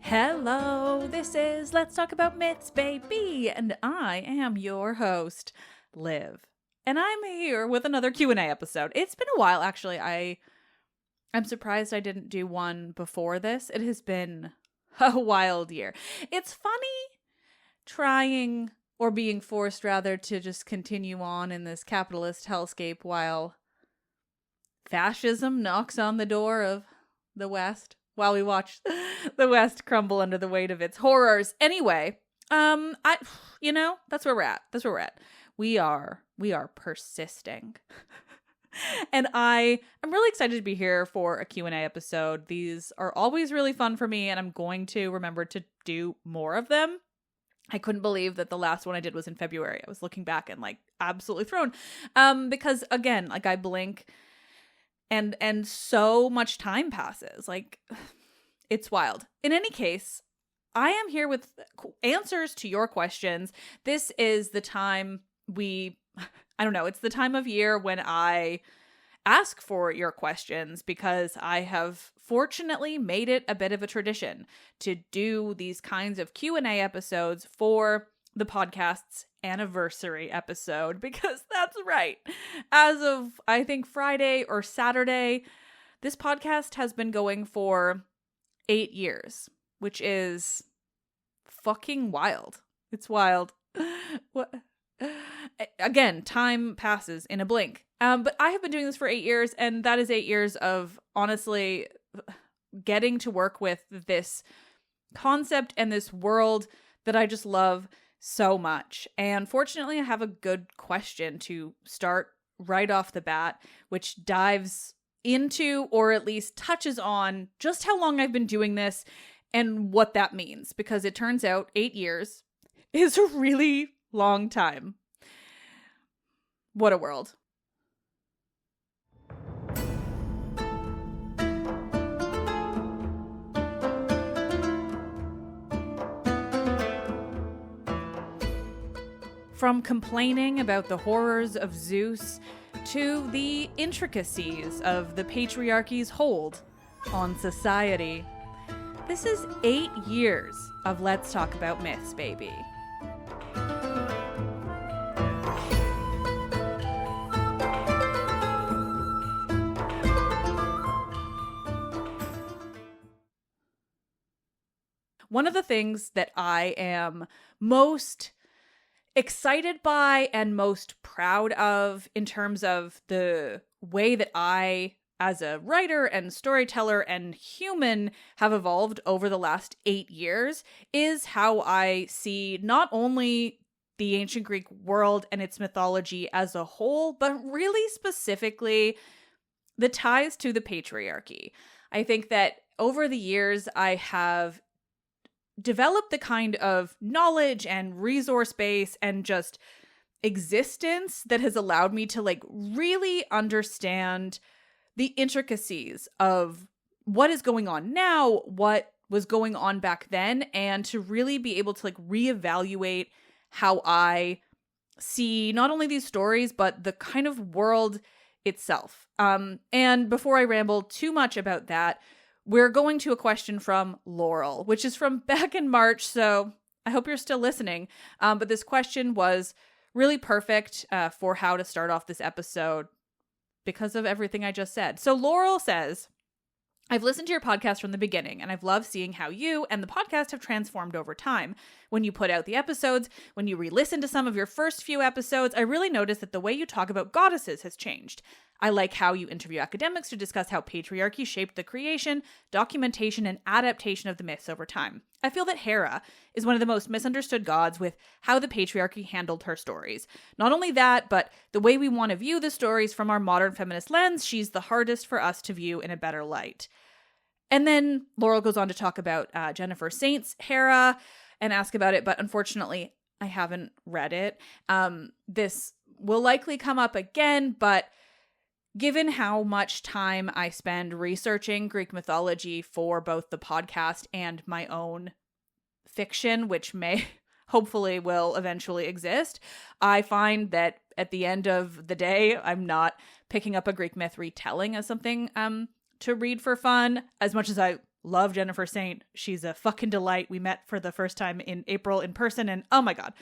Hello, this is Let's Talk About Myths, baby, and I am your host, Liv. And I'm here with another Q&A episode. It's been a while, actually. I'm surprised I didn't do one before this. It has been a wild year. It's funny trying, or being forced rather, to just continue on in this capitalist hellscape while fascism knocks on the door of the West. While we watch the West crumble under the weight of its horrors. Anyway, that's where we're at. That's where we're at. We are persisting. And I'm really excited to be here for a Q&A episode. These are always really fun for me, and I'm going to remember to do more of them. I couldn't believe that the last one I did was in February. I was looking back and absolutely thrown. Because again, I blink and so much time passes. It's wild. In any case, I am here with answers to your questions. This is the time it's the time of year when I ask for your questions, because I have fortunately made it a bit of a tradition to do these kinds of Q&A episodes for the podcast's anniversary episode, because that's right. As of, I think, Friday or Saturday, this podcast has been going for 8 years, which is fucking wild. It's wild. What? Again, time passes in a blink. But I have been doing this for 8 years, and that is 8 years of honestly getting to work with this concept and this world that I just love so much. And fortunately, I have a good question to start right off the bat, which dives into, or at least touches on, just how long I've been doing this and what that means, because it turns out 8 years is a really long time. What a world. From complaining about the horrors of Zeus to the intricacies of the patriarchy's hold on society. This is 8 years of Let's Talk About Myths, baby. One of the things that I am most excited by and most proud of in terms of the way that I, as a writer and storyteller and human, have evolved over the last 8 years is how I see not only the ancient Greek world and its mythology as a whole, but really specifically the ties to the patriarchy. I think that over the years, I have develop the kind of knowledge and resource base and just existence that has allowed me to really understand the intricacies of what is going on now, what was going on back then, and to really be able to reevaluate how I see not only these stories, but the kind of world itself. And before I ramble too much about that, we're going to a question from Laurel, which is from back in March, so I hope you're still listening. But this question was really perfect for how to start off this episode because of everything I just said. So Laurel says, I've listened to your podcast from the beginning, and I've loved seeing how you and the podcast have transformed over time. When you put out the episodes, when you re-listen to some of your first few episodes, I really noticed that the way you talk about goddesses has changed. I like how you interview academics to discuss how patriarchy shaped the creation, documentation, and adaptation of the myths over time. I feel that Hera is one of the most misunderstood gods with how the patriarchy handled her stories. Not only that, but the way we want to view the stories from our modern feminist lens, she's the hardest for us to view in a better light. And then Laurel goes on to talk about Jennifer Saint's Hera, and ask about it, but unfortunately I haven't read it. This will likely come up again, but given how much time I spend researching Greek mythology for both the podcast and my own fiction, which may hopefully will eventually exist, I find that at the end of the day, I'm not picking up a Greek myth retelling as something to read for fun. As much as I love Jennifer Saint, she's a fucking delight. We met for the first time in April in person, and oh my god,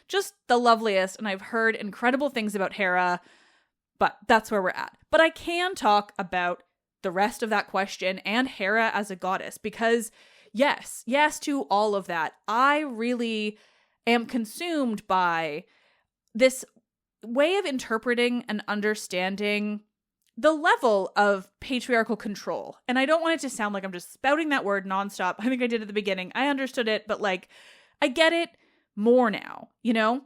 just the loveliest. And I've heard incredible things about Hera, but that's where we're at. But I can talk about the rest of that question and Hera as a goddess, because yes to all of that. I really am consumed by this way of interpreting and understanding the level of patriarchal control. And I don't want it to sound like I'm just spouting that word nonstop. I think I did at the beginning. I understood it, but like, I get it more now, you know?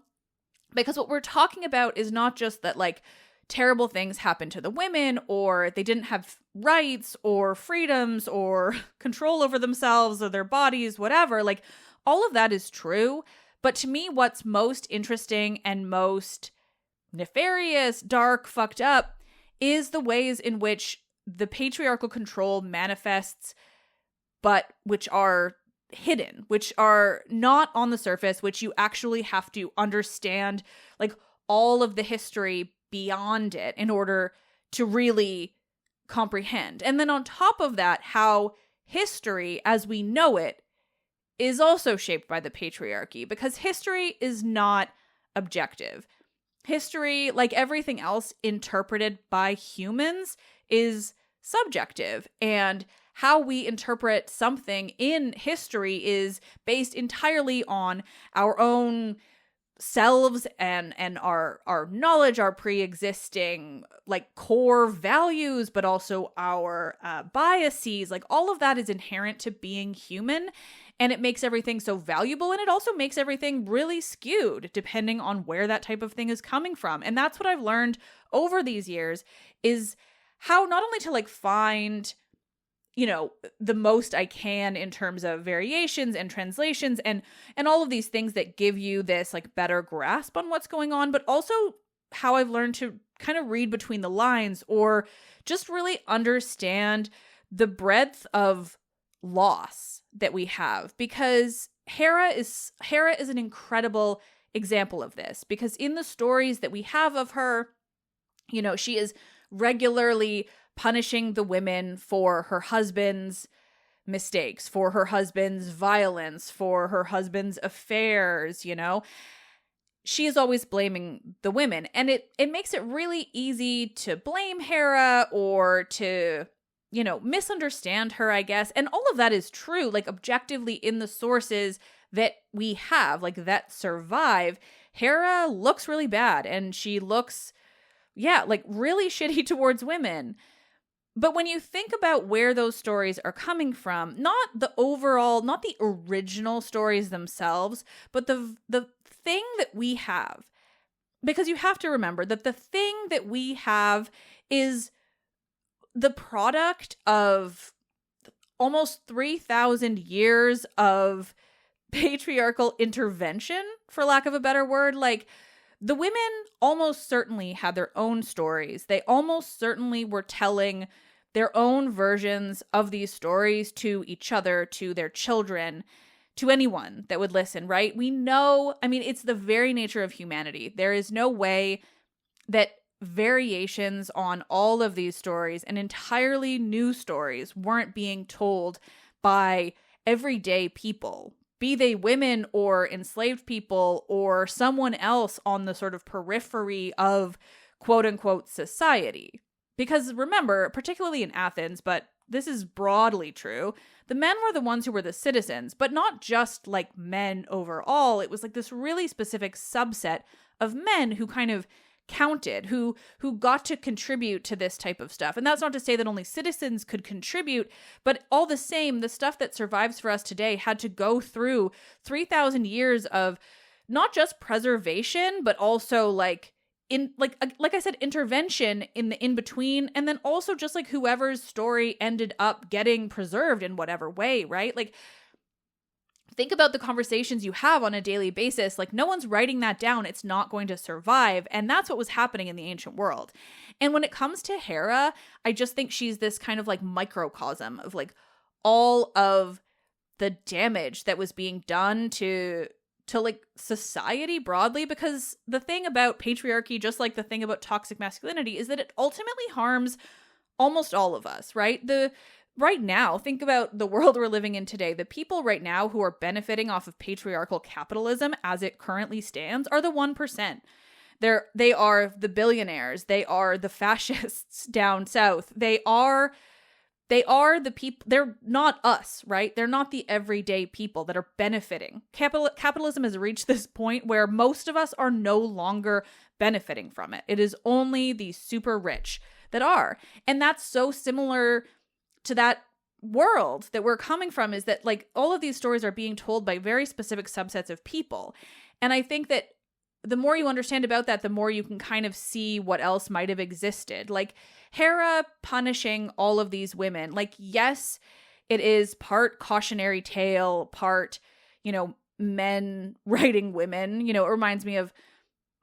Because what we're talking about is not just that like terrible things happen to the women, or they didn't have rights or freedoms or control over themselves or their bodies, whatever. Like, all of that is true. But to me, what's most interesting and most nefarious, dark, fucked up is the ways in which the patriarchal control manifests, but which are hidden, which are not on the surface, which you actually have to understand, like, all of the history beyond it in order to really comprehend. And then on top of that, how history as we know it is also shaped by the patriarchy, because history is not objective. History, like everything else interpreted by humans, is subjective, and how we interpret something in history is based entirely on our own selves and our knowledge, our pre-existing like core values, but also our biases. Like, all of that is inherent to being human, and it makes everything so valuable, and it also makes everything really skewed depending on where that type of thing is coming from. And that's what I've learned over these years, is how not only to like find, you know, the most I can in terms of variations and translations and all of these things that give you this like better grasp on what's going on, but also how I've learned to kind of read between the lines, or just really understand the breadth of loss that we have. Because Hera is an incredible example of this, because in the stories that we have of her, you know, she is regularly punishing the women for her husband's mistakes, for her husband's violence, for her husband's affairs, you know. She is always blaming the women, and it makes it really easy to blame Hera or to, you know, misunderstand her, I guess. And all of that is true, like objectively in the sources that we have, like that survive. Hera looks really bad, and she looks, yeah, like really shitty towards women. But when you think about where those stories are coming from, not the original stories themselves, but the thing that we have, because you have to remember that the thing that we have is the product of almost 3,000 years of patriarchal intervention, for lack of a better word. Like, the women almost certainly had their own stories. They almost certainly were telling their own versions of these stories to each other, to their children, to anyone that would listen, right? We know, I mean, it's the very nature of humanity. There is no way that variations on all of these stories and entirely new stories weren't being told by everyday people, be they women or enslaved people or someone else on the sort of periphery of quote unquote society. Because remember, particularly in Athens, but this is broadly true, the men were the ones who were the citizens, but not just like men overall. It was like this really specific subset of men who kind of counted, who got to contribute to this type of stuff. And that's not to say that only citizens could contribute, but all the same, the stuff that survives for us today had to go through 3,000 years of not just preservation, but also like I said, intervention in the in-between, and then also just like whoever's story ended up getting preserved in whatever way, right? Like, think about the conversations you have on a daily basis. Like, no one's writing that down. It's not going to survive. And that's what was happening in the ancient world. And when it comes to Hera, I just think she's this kind of like microcosm of like all of the damage that was being done to like society broadly. Because the thing about patriarchy, just like the thing about toxic masculinity, is that it ultimately harms almost all of us, right? Right now, think about the world we're living in today. The people right now who are benefiting off of patriarchal capitalism as it currently stands are the 1%. They are the billionaires. They are the fascists down south. They are the people. They're not us, right? They're not the everyday people that are benefiting. Capitalism has reached this point where most of us are no longer benefiting from it. It is only the super rich that are. And that's so similar to that world that we're coming from, is that like all of these stories are being told by very specific subsets of people. And I think that the more you understand about that, the more you can kind of see what else might have existed. Like Hera punishing all of these women. Like, yes, it is part cautionary tale, part, men writing women. It reminds me of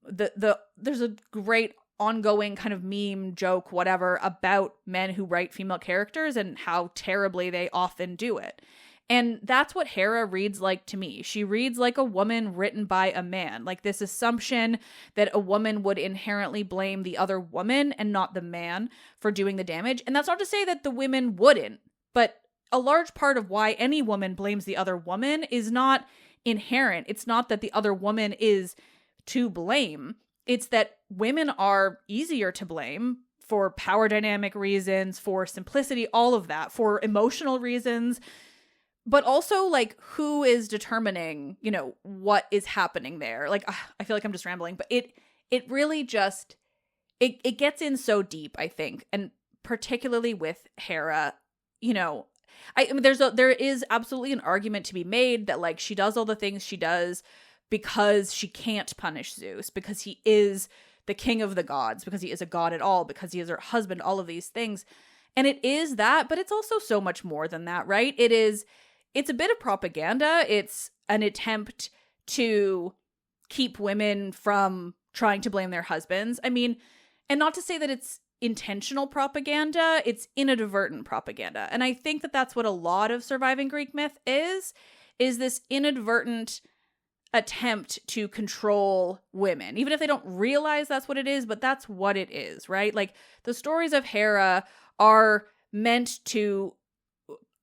there's a great ongoing kind of meme, joke, whatever, about men who write female characters and how terribly they often do it. And that's what Hera reads like to me. She reads like a woman written by a man. Like this assumption that a woman would inherently blame the other woman and not the man for doing the damage. And that's not to say that the women wouldn't, but a large part of why any woman blames the other woman is not inherent. It's not that the other woman is to blame. It's that women are easier to blame for power dynamic reasons, for simplicity, all of that, for emotional reasons, but also like who is determining, what is happening there. Like, I feel like I'm just rambling, but it really just, it gets in so deep, I think. And particularly with Hera, I mean, there is absolutely an argument to be made that like she does all the things she does because she can't punish Zeus, because he is the king of the gods, because he is a god at all, because he is her husband, all of these things. And it is that, but it's also so much more than that, right? It's a bit of propaganda. It's an attempt to keep women from trying to blame their husbands. I mean, and not to say that it's intentional propaganda, it's inadvertent propaganda. And I think that that's what a lot of surviving Greek myth is this inadvertent attempt to control women, even if they don't realize that's what it is, but that's what it is, right? Like the stories of Hera are meant to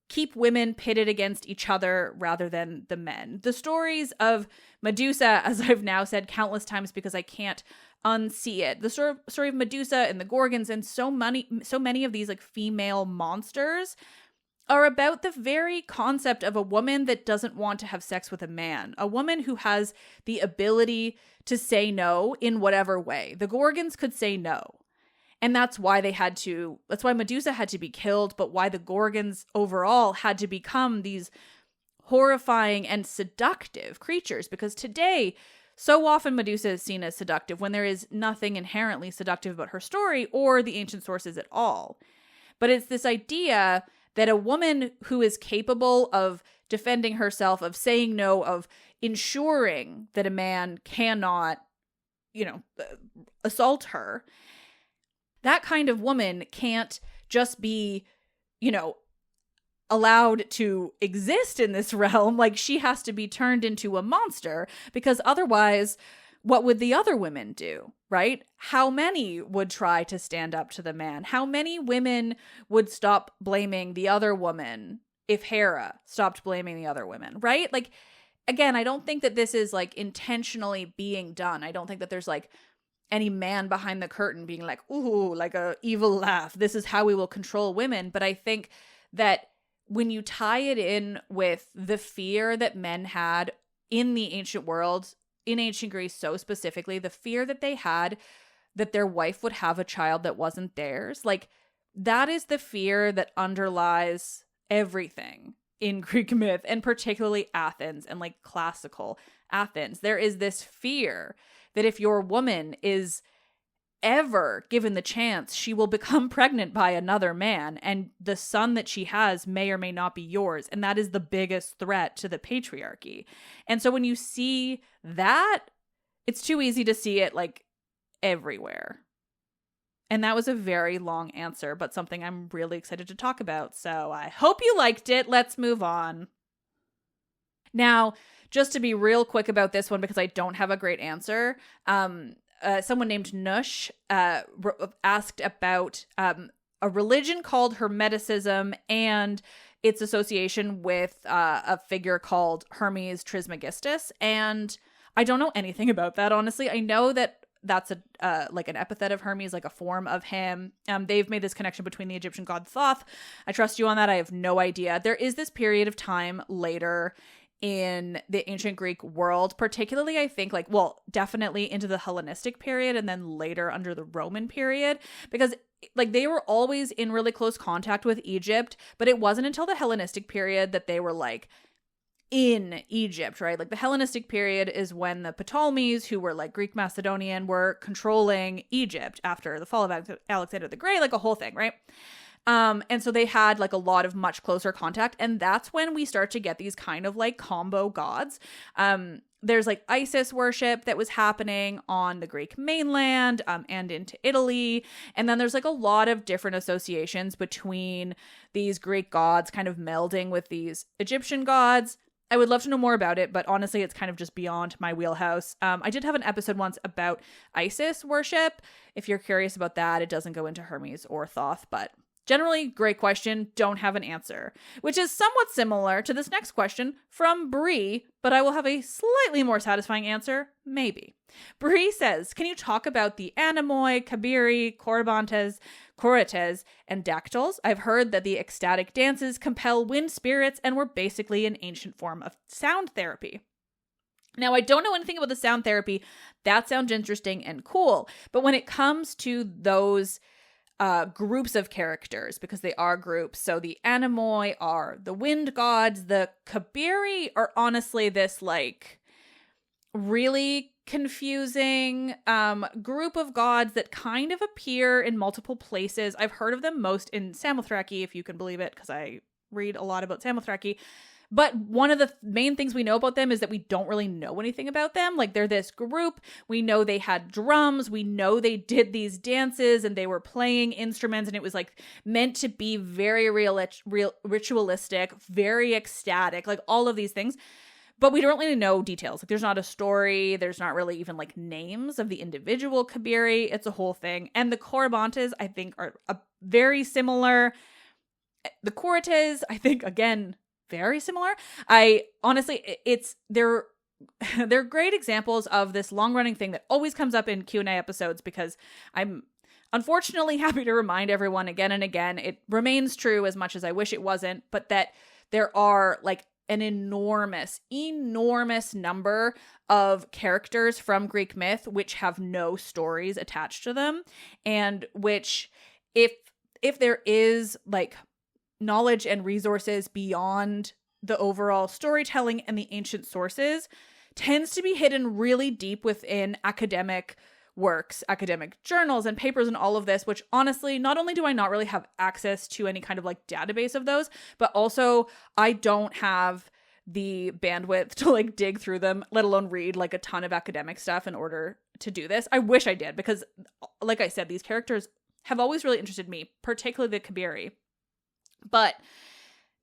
keep women pitted against each other rather than the men. The stories of Medusa, as I've now said countless times because I can't unsee it, the story of Medusa and the Gorgons and so many of these like female monsters are about the very concept of a woman that doesn't want to have sex with a man, a woman who has the ability to say no in whatever way. The Gorgons could say no. And that's why Medusa had to be killed, but why the Gorgons overall had to become these horrifying and seductive creatures. Because today, so often Medusa is seen as seductive when there is nothing inherently seductive about her story or the ancient sources at all. But it's this idea that a woman who is capable of defending herself, of saying no, of ensuring that a man cannot, assault her, that kind of woman can't just be, allowed to exist in this realm. Like she has to be turned into a monster, because otherwise, what would the other women do, right? How many would try to stand up to the man? How many women would stop blaming the other woman if Hera stopped blaming the other women, right? Like, again, I don't think that this is like intentionally being done. I don't think that there's like any man behind the curtain being like, ooh, like a evil laugh. This is how we will control women. But I think that when you tie it in with the fear that men had in the ancient world, in ancient Greece so specifically, the fear that they had that their wife would have a child that wasn't theirs, like that is the fear that underlies everything in Greek myth, and particularly Athens and like classical Athens. There is this fear that if your woman is ever given the chance, she will become pregnant by another man, and the son that she has may or may not be yours. And that is the biggest threat to the patriarchy. And so when you see that, it's too easy to see it like everywhere. And that was a very long answer, but something I'm really excited to talk about. So I hope you liked it. Let's move on. Now, just to be real quick about this one, because I don't have a great answer, someone named Nush asked about a religion called Hermeticism and its association with a figure called Hermes Trismegistus. And I don't know anything about that, honestly. I know that that's like an epithet of Hermes, like a form of him. They've made this connection between the Egyptian god Thoth. I trust you on that. I have no idea. There is this period of time later in the ancient Greek world, particularly, I think, like, well, definitely into the Hellenistic period and then later under the Roman period, because like they were always in really close contact with Egypt, but it wasn't until the Hellenistic period that they were like in Egypt, right? Like the Hellenistic period is when the Ptolemies, who were like Greek Macedonian, were controlling Egypt after the fall of Alexander the Great, like a whole thing, right? And so they had like a lot of much closer contact. And that's when we start to get these kind of like combo gods. There's like Isis worship that was happening on the Greek mainland, and into Italy. And then there's like a lot of different associations between these Greek gods kind of melding with these Egyptian gods. I would love to know more about it, but honestly, it's kind of just beyond my wheelhouse. I did have an episode once about Isis worship. If you're curious about that, it doesn't go into Hermes or Thoth, but generally, great question, don't have an answer, which is somewhat similar to this next question from Bree, but I will have a slightly more satisfying answer, maybe. Bree says, can you talk about the anemoi, kabiri, corybantes, corites, and dactyls? I've heard that the ecstatic dances compel wind spirits and were basically an ancient form of sound therapy. Now, I don't know anything about the sound therapy. That sounds interesting and cool, but when it comes to those groups of characters, because they are groups. So the anemoi are the wind gods. The kabiri are honestly this like really confusing group of gods that kind of appear in multiple places. I've heard of them most in Samothraki, if you can believe it, because I read a lot about Samothraki. But one of the main things we know about them is that we don't really know anything about them. Like, they're this group. We know they had drums. We know they did these dances and they were playing instruments, and it was like meant to be very real ritualistic, very ecstatic, like all of these things. But we don't really know details. Like, there's not a story. There's not really even like names of the individual kabiri. It's a whole thing. And the corybantes, I think, are very similar. The corites, I think, again, very similar. I honestly, they're great examples of this long-running thing that always comes up in Q&A episodes, because I'm unfortunately happy to remind everyone again and again, it remains true as much as I wish it wasn't, but that there are like an enormous number of characters from Greek myth which have no stories attached to them, and which, if there is like knowledge and resources beyond the overall storytelling and the ancient sources, tends to be hidden really deep within academic works, academic journals and papers and all of this, which honestly, not only do I not really have access to any kind of like database of those, but also I don't have the bandwidth to like dig through them, let alone read like a ton of academic stuff in order to do this. I wish I did, because like I said, these characters have always really interested me, particularly the kabiri. But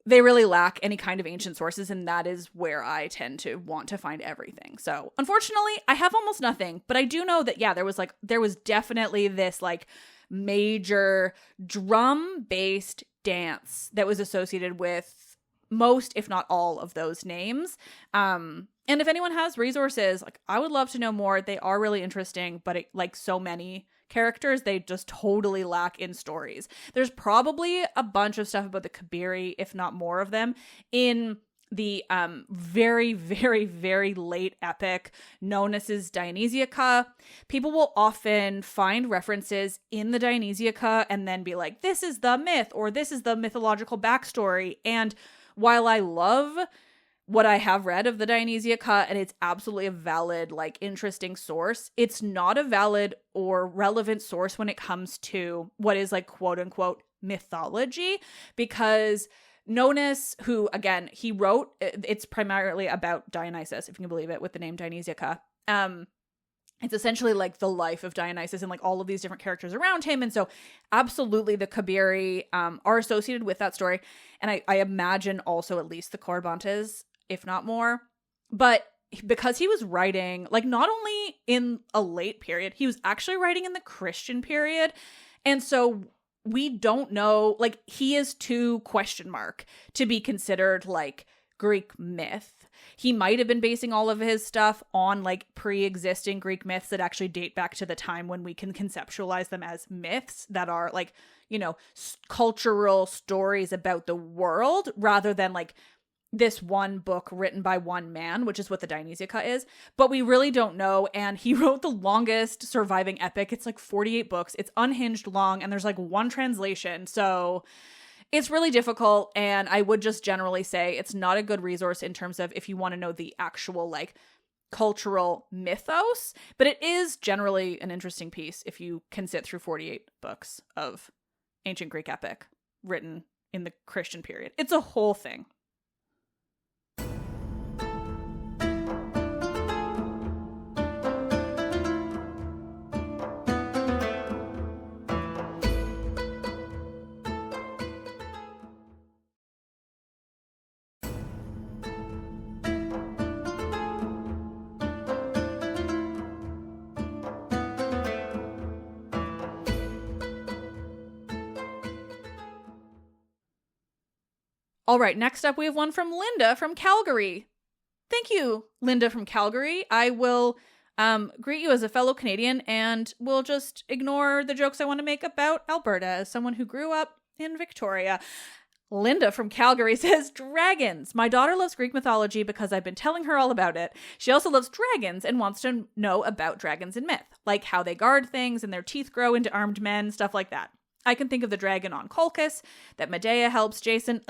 they really lack any kind of ancient sources, and that is where I tend to want to find everything. So unfortunately, I have almost nothing, but I do know that, yeah, there was definitely this like major drum-based dance that was associated with most, if not all, of those names. And if anyone has resources, like, I would love to know more. They are really interesting, but like so many characters, they just totally lack in stories. There's probably a bunch of stuff about the kabiri, if not more of them, in the very, very, very late epic known as his Dionysiaca. People will often find references in the Dionysiaca and then be like, this is the myth, or this is the mythological backstory. And while I love what I have read of the Dionysia cut, and it's absolutely a valid, like, interesting source. It's not a valid or relevant source when it comes to what is, like, quote unquote mythology, because Nonus, who, again, he wrote, it's primarily about Dionysus, if you can believe it, with the name Dionysiaca. It's essentially like the life of Dionysus and like all of these different characters around him. And so absolutely the Kabiri are associated with that story. And I imagine also at least the Corybantes, if not more. But because he was writing, like, not only in a late period, he was actually writing in the Christian period. And so we don't know, like, he is too ? To be considered like Greek myth. He might have been basing all of his stuff on like pre-existing Greek myths that actually date back to the time when we can conceptualize them as myths that are like, you know, cultural stories about the world rather than like this one book written by one man, which is what the Dionysiaca is. But we really don't know. And he wrote the longest surviving epic. It's like 48 books. It's unhinged long, and there's like one translation. So it's really difficult, and I would just generally say it's not a good resource in terms of if you want to know the actual, like, cultural mythos, but it is generally an interesting piece if you can sit through 48 books of ancient Greek epic written in the Christian period. It's a whole thing. All right, next up we have one from Linda from Calgary. Thank you, Linda from Calgary. I will greet you as a fellow Canadian and will just ignore the jokes I want to make about Alberta as someone who grew up in Victoria. Linda from Calgary says, dragons. My daughter loves Greek mythology because I've been telling her all about it. She also loves dragons and wants to know about dragons in myth, like how they guard things and their teeth grow into armed men, stuff like that. I can think of the dragon on Colchis that Medea helps Jason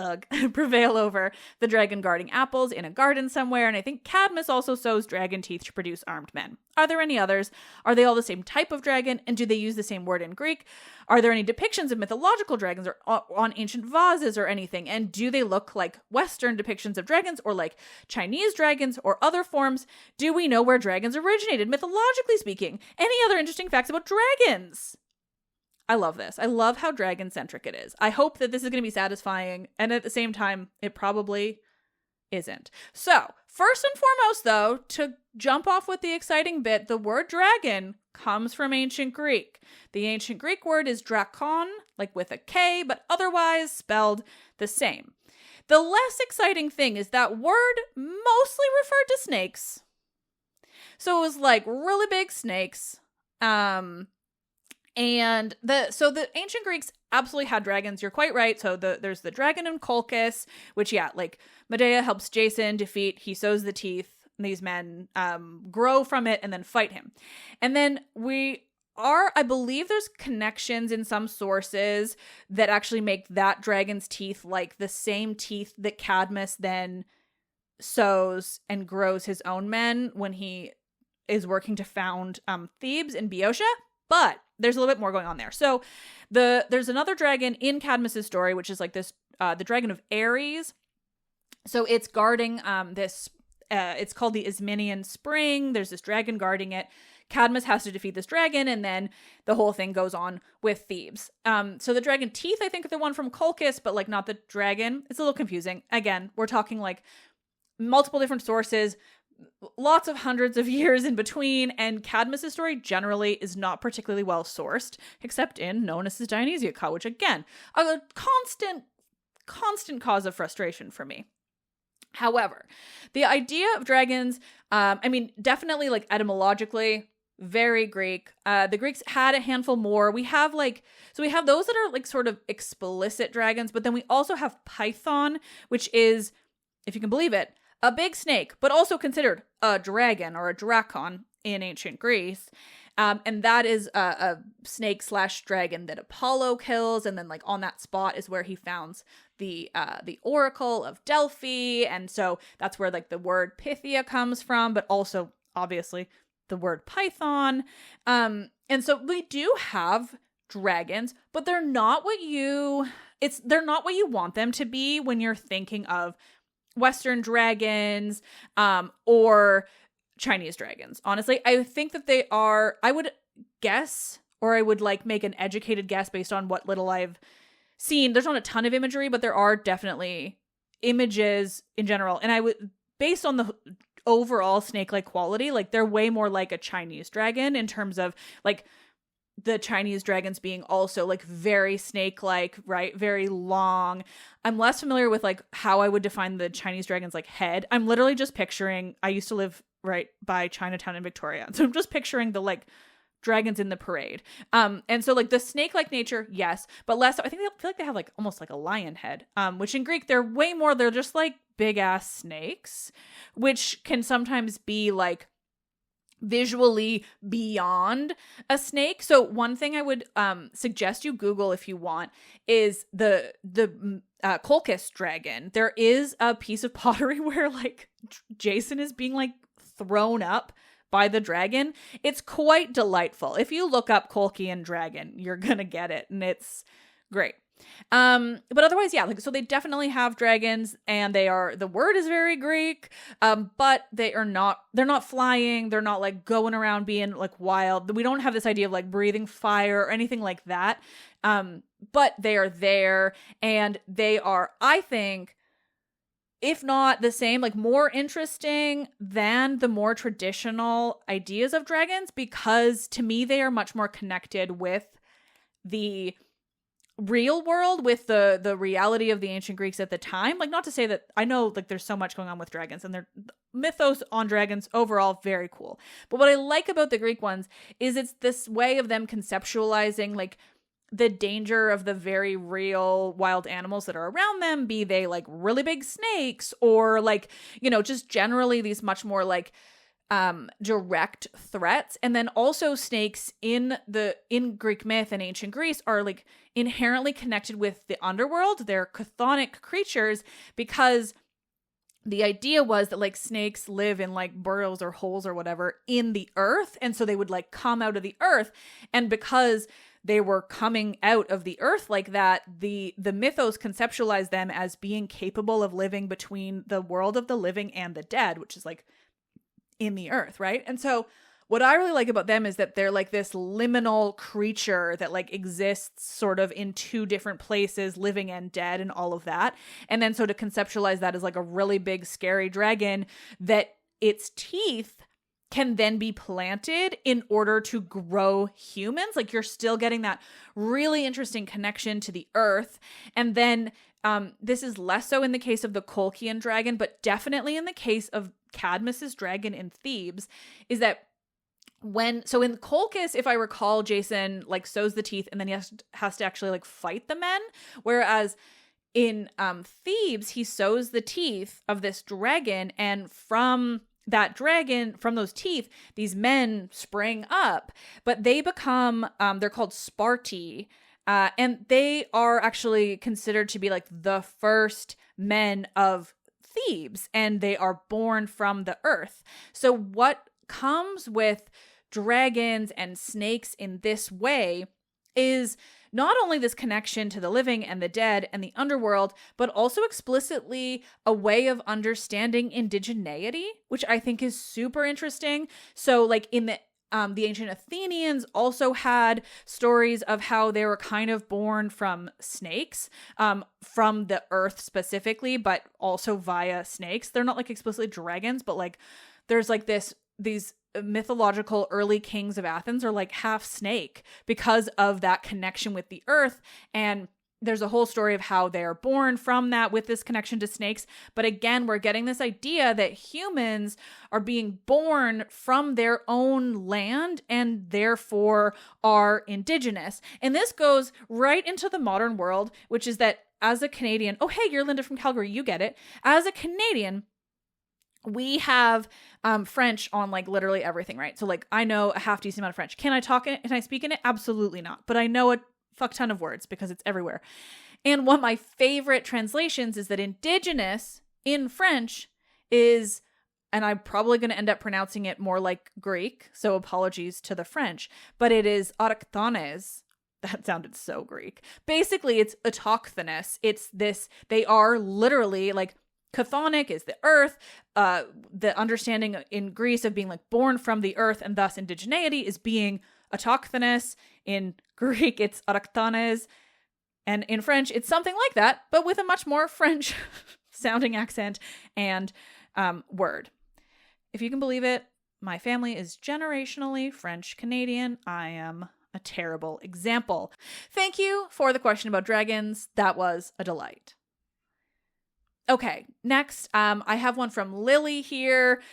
prevail over, the dragon guarding apples in a garden somewhere, and I think Cadmus also sews dragon teeth to produce armed men. Are there any others? Are they all the same type of dragon, and do they use the same word in Greek? Are there any depictions of mythological dragons or on ancient vases or anything, and do they look like Western depictions of dragons or like Chinese dragons or other forms? Do we know where dragons originated, mythologically speaking? Any other interesting facts about dragons? I love this. I love how dragon-centric it is. I hope that this is going to be satisfying, and at the same time, it probably isn't. So, first and foremost, though, to jump off with the exciting bit, the word dragon comes from ancient Greek. The ancient Greek word is drakon, like with a K, but otherwise spelled the same. The less exciting thing is that word mostly referred to snakes. So it was like really big snakes. And the ancient Greeks absolutely had dragons. You're quite right. So there's the dragon in Colchis, which, yeah, like Medea helps Jason defeat. He sews the teeth. And these men grow from it and then fight him. And then I believe there's connections in some sources that actually make that dragon's teeth like the same teeth that Cadmus then sews and grows his own men when he is working to found Thebes in Boeotia. But there's a little bit more going on there. So there's another dragon in Cadmus's story, which is like this, the dragon of Ares. So it's guarding this, it's called the Ismenian Spring. There's this dragon guarding it. Cadmus has to defeat this dragon, and then the whole thing goes on with Thebes. So the dragon teeth, I think, are the one from Colchis, but like not the dragon. It's a little confusing. Again, we're talking like multiple different sources, lots of hundreds of years in between, and Cadmus's story generally is not particularly well sourced, except in Nonus's Dionysiaca, which again, a constant cause of frustration for me. However, the idea of dragons, definitely like etymologically, very Greek. The Greeks had a handful more. We have those that are like sort of explicit dragons, but then we also have Python, which is, if you can believe it, a big snake, but also considered a dragon or a drakon in ancient Greece. And that is a snake / dragon that Apollo kills. And then like on that spot is where he founds the Oracle of Delphi, and so that's where like the word Pythia comes from, but also obviously the word Python. And so we do have dragons, but they're not what you want them to be when you're thinking of Western dragons or Chinese dragons. Honestly, I think that they are, I would guess, or I would like make an educated guess based on what little I've seen. There's not a ton of imagery, but there are definitely images in general. And I would, based on the overall snake-like quality, like they're way more like a Chinese dragon in terms of like the Chinese dragons being also like very snake-like, right? Very long. I'm less familiar with like how I would define the Chinese dragon's like head. I'm literally just picturing, I used to live right by Chinatown in Victoria. So I'm just picturing the like dragons in the parade. And so like the snake-like nature, yes, but less, I think they feel like they have like almost like a lion head, which in Greek, they're way more, they're just like big ass snakes, which can sometimes be like visually beyond a snake. So one thing I would suggest you Google if you want is the Colchis dragon. There is a piece of pottery where like Jason is being like thrown up by the dragon. It's quite delightful. If you look up Colchian dragon, you're gonna get it, and it's great. But otherwise, yeah, like, so they definitely have dragons, and the word is very Greek, but they're not flying. They're not like going around being like wild. We don't have this idea of like breathing fire or anything like that. But they are there, and they are, I think, if not the same, like more interesting than the more traditional ideas of dragons, because to me, they are much more connected with the real world, with the reality of the ancient Greeks at the time. Like, not to say that, I know like there's so much going on with dragons, and their mythos on dragons overall very cool. But what I like about the Greek ones is it's this way of them conceptualizing like the danger of the very real wild animals that are around them, be they like really big snakes or like, you know, just generally these much more like direct threats. And then also snakes in Greek myth and ancient Greece are like inherently connected with the underworld. They're chthonic creatures because the idea was that like snakes live in like burrows or holes or whatever in the earth. And so they would like come out of the earth. And because they were coming out of the earth like that, the mythos conceptualized them as being capable of living between the world of the living and the dead, which is like in the earth, right? And so what I really like about them is that they're like this liminal creature that like exists sort of in two different places, living and dead and all of that. And then so to conceptualize that as like a really big scary dragon that its teeth can then be planted in order to grow humans. Like, you're still getting that really interesting connection to the earth. And then this is less so in the case of the Colchian dragon, but definitely in the case of Cadmus's dragon in Thebes, is that in Colchis, if I recall, Jason like sows the teeth and then he has to actually like fight the men. Whereas in Thebes, he sows the teeth of this dragon, and from that dragon, from those teeth, these men spring up, but they become, they're called Sparti, and they are actually considered to be like the first men of Thebes, and they are born from the earth. So what comes with dragons and snakes in this way is not only this connection to the living and the dead and the underworld, but also explicitly a way of understanding indigeneity, which I think is super interesting. So like in the ancient Athenians also had stories of how they were kind of born from snakes, from the earth specifically, but also via snakes. They're not like explicitly dragons, but like there's like these mythological early kings of Athens are like half snake because of that connection with the earth. And there's a whole story of how they are born from that with this connection to snakes. But again, we're getting this idea that humans are being born from their own land and therefore are indigenous. And this goes right into the modern world, which is that as a Canadian, oh, hey, you're Linda from Calgary, you get it. As a Canadian, we have French on like literally everything, right? So like I know a half decent amount of French. Can I talk in it? Can I speak in it? Absolutely not. But I know a fuck ton of words because it's everywhere. And one of my favorite translations is that indigenous in French is, and I'm probably going to end up pronouncing it more like Greek, so apologies to the French, but it is autochtones. That sounded so Greek. Basically, it's autochthonous. It's this, they are literally like, chthonic is the earth, the understanding in Greece of being like born from the earth, and thus indigeneity is being autochthonous. In Greek, it's autochtones. And in French, it's something like that, but with a much more French sounding accent and word. If you can believe it, my family is generationally French-Canadian. I am a terrible example. Thank you for the question about dragons. That was a delight. Okay, next, I have one from Lily here.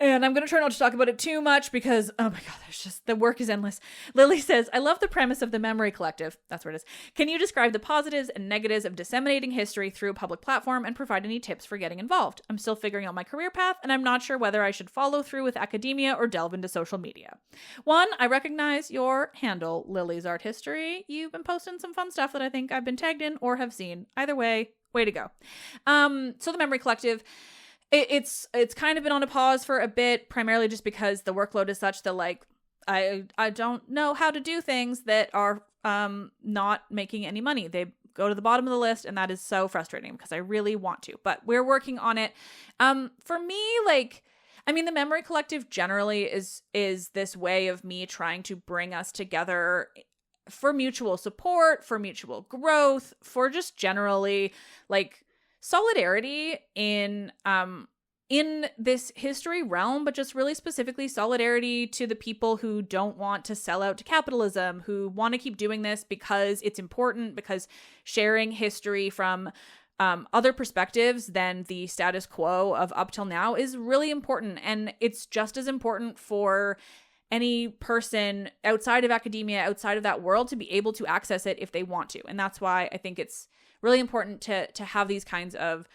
And I'm going to try not to talk about it too much because, oh my God, there's just, the work is endless. Lily says, I love the premise of the Memory Collective. That's where it is. Can you describe the positives and negatives of disseminating history through a public platform and provide any tips for getting involved? I'm still figuring out my career path, and I'm not sure whether I should follow through with academia or delve into social media. One, I recognize your handle, Lily's Art History. You've been posting some fun stuff that I think I've been tagged in or have seen. Either way, way to go. So the Memory Collective, it's kind of been on a pause for a bit, primarily just because the workload is such that like I don't know how to do things that are not making any money. They go to the bottom of the list, and that is so frustrating because I really want to, but we're working on it. For me, like, I mean, the Memory Collective generally is this way of me trying to bring us together for mutual support, for mutual growth, for just generally like solidarity in this history realm, but just really specifically solidarity to the people who don't want to sell out to capitalism, who want to keep doing this because it's important, because sharing history from other perspectives than the status quo of up till now is really important. And it's just as important for any person outside of academia, outside of that world, to be able to access it if they want to. And that's why I think it's really important to have these kinds of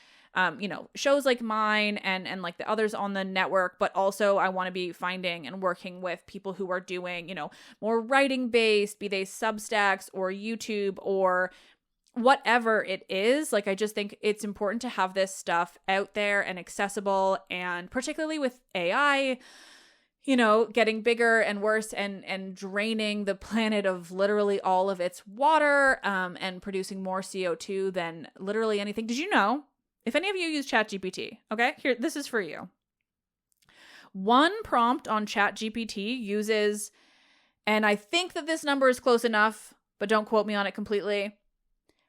shows like mine and like the others on the network, but also I want to be finding and working with people who are doing, more writing based, be they Substacks or YouTube or whatever it is. Like, I just think it's important to have this stuff out there and accessible, and particularly with AI, getting bigger and worse and draining the planet of literally all of its water, and producing more CO2 than literally anything. Did you know? If any of you use ChatGPT, okay, here, this is for you. One prompt on ChatGPT uses, and I think that this number is close enough, but don't quote me on it completely.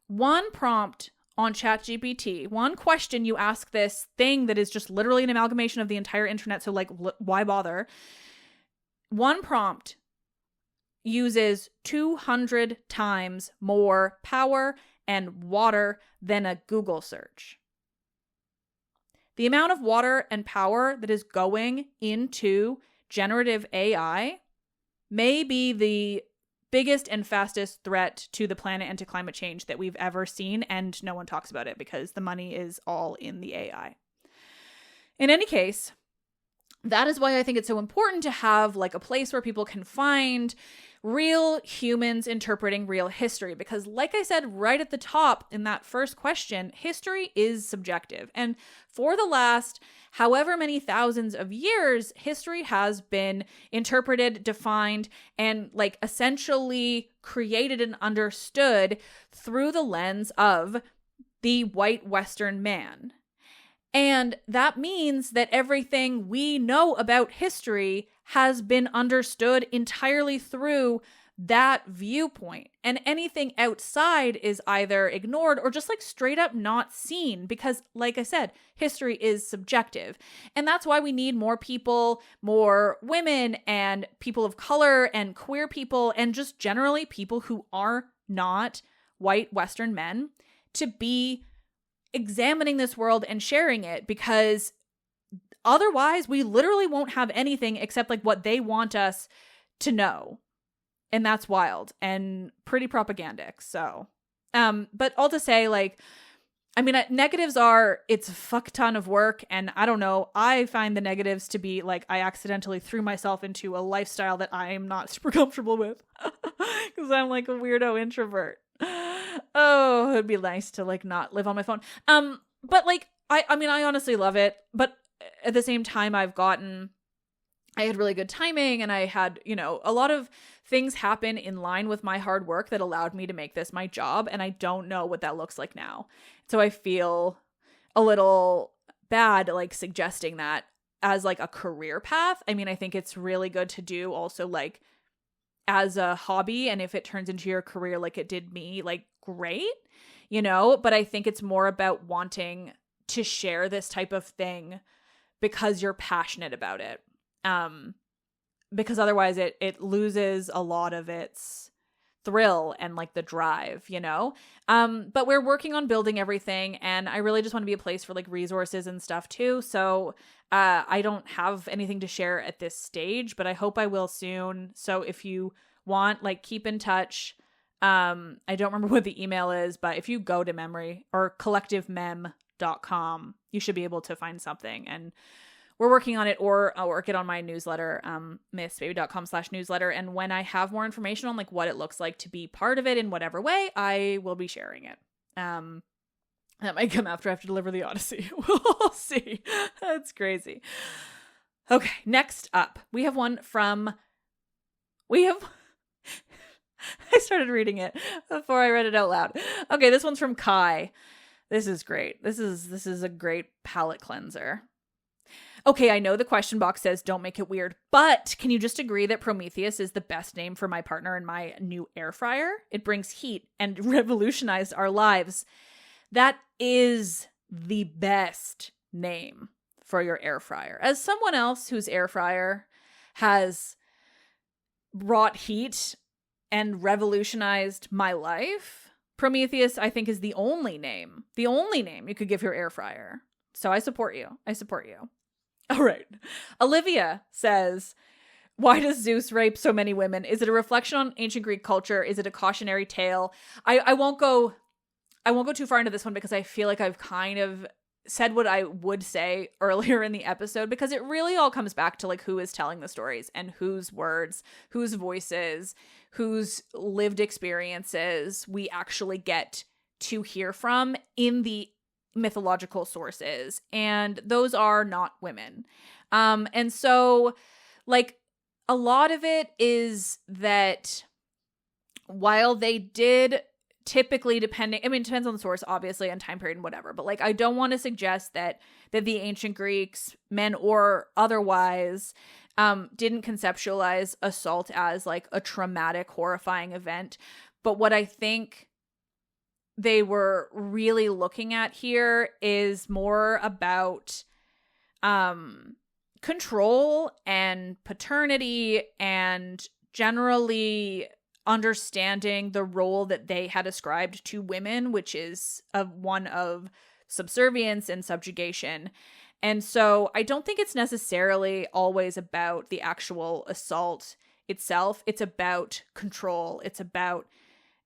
One prompt on ChatGPT, one question you ask this thing that is just literally an amalgamation of the entire internet, so like, why bother? One prompt uses 200 times more power and water than a Google search. The amount of water and power that is going into generative AI may be the biggest and fastest threat to the planet and to climate change that we've ever seen, and no one talks about it because the money is all in the AI. In any case, that is why I think it's so important to have like a place where people can find real humans interpreting real history, because like I said right at the top in that first question, history is subjective. And for the last however many thousands of years, history has been interpreted, defined, and like essentially created and understood through the lens of the white Western man. And that means that everything we know about history has been understood entirely through that viewpoint. And anything outside is either ignored or just like straight up not seen, because like I said, history is subjective. And that's why we need more people, more women and people of color and queer people, and just generally people who are not white Western men, to be examining this world and sharing it, because otherwise we literally won't have anything except like what they want us to know. And that's wild and pretty propagandic. So, but all to say, like, I mean, negatives are, it's a fuck ton of work. And I don't know, I find the negatives to be like, I accidentally threw myself into a lifestyle that I am not super comfortable with because I'm like a weirdo introvert. Oh, it'd be nice to like not live on my phone. But like I mean I honestly love it, but at the same time I had really good timing, and I had, a lot of things happen in line with my hard work that allowed me to make this my job, and I don't know what that looks like now. So I feel a little bad like suggesting that as like a career path. I mean, I think it's really good to do also like as a hobby, and if it turns into your career like it did me, like great, but I think it's more about wanting to share this type of thing because you're passionate about it. Because otherwise it loses a lot of its thrill and like the drive, but we're working on building everything, and I really just want to be a place for like resources and stuff too. So I don't have anything to share at this stage, but I hope I will soon. So if you want, like, keep in touch. I don't remember what the email is, but if you go to memory or collectivemem.com, you should be able to find something, and we're working on it, or I'll work it on my newsletter, mythsbaby.com/newsletter. And when I have more information on like what it looks like to be part of it in whatever way, I will be sharing it. That might come after I have to deliver the Odyssey. We'll see. That's crazy. Okay, next up, we have one from, I started reading it before I read it out loud. Okay, this one's from Kai. This is great. This is a great palate cleanser. Okay, I know the question box says don't make it weird, but can you just agree that Prometheus is the best name for my partner and my new air fryer? It brings heat and revolutionized our lives. That is the best name for your air fryer. As someone else whose air fryer has brought heat and revolutionized my life, Prometheus, I think, is the only name you could give your air fryer. So I support you. All right. Olivia says, why does Zeus rape so many women? Is it a reflection on ancient Greek culture? Is it a cautionary tale? I won't go too far into this one because I feel like I've kind of said what I would say earlier in the episode, because it really all comes back to like who is telling the stories and whose words, whose voices, whose lived experiences we actually get to hear from in the mythological sources, and those are not women. And so like a lot of it is that while they did typically, depending, I mean, it depends on the source, obviously, and time period and whatever, but like I don't want to suggest that the ancient Greeks, men or otherwise, didn't conceptualize assault as like a traumatic, horrifying event. But what I think they were really looking at here is more about control and paternity, and generally understanding the role that they had ascribed to women, which is one of subservience and subjugation. And so I don't think it's necessarily always about the actual assault itself. It's about control. It's about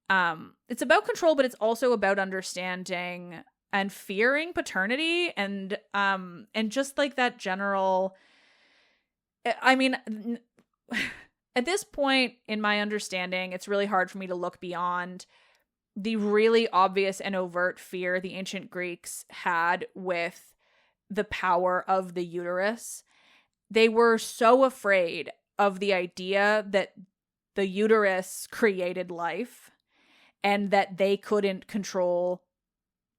control, but it's also about understanding and fearing paternity, and just like that general, I mean, at this point in my understanding, it's really hard for me to look beyond the really obvious and overt fear the ancient Greeks had with the power of the uterus. They were so afraid of the idea that the uterus created life and that they couldn't control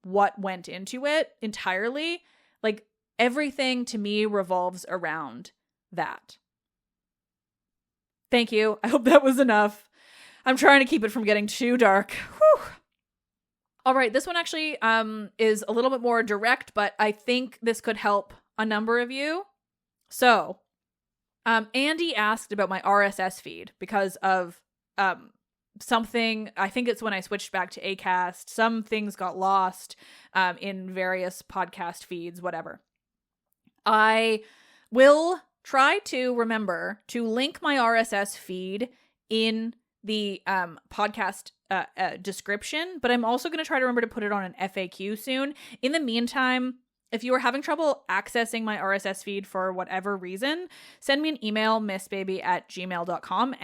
what went into it entirely. Like, everything to me revolves around that. Thank you. I hope that was enough. I'm trying to keep it from getting too dark. Whew. All right, this one actually is a little bit more direct, but I think this could help a number of you. So, Andy asked about my RSS feed because of something. I think it's when I switched back to Acast. Some things got lost in various podcast feeds, whatever. I will try to remember to link my RSS feed in the podcast description, but I'm also going to try to remember to put it on an FAQ soon. In the meantime, If you are having trouble accessing my RSS feed for whatever reason, send me an email, mythsbaby@gmail.com,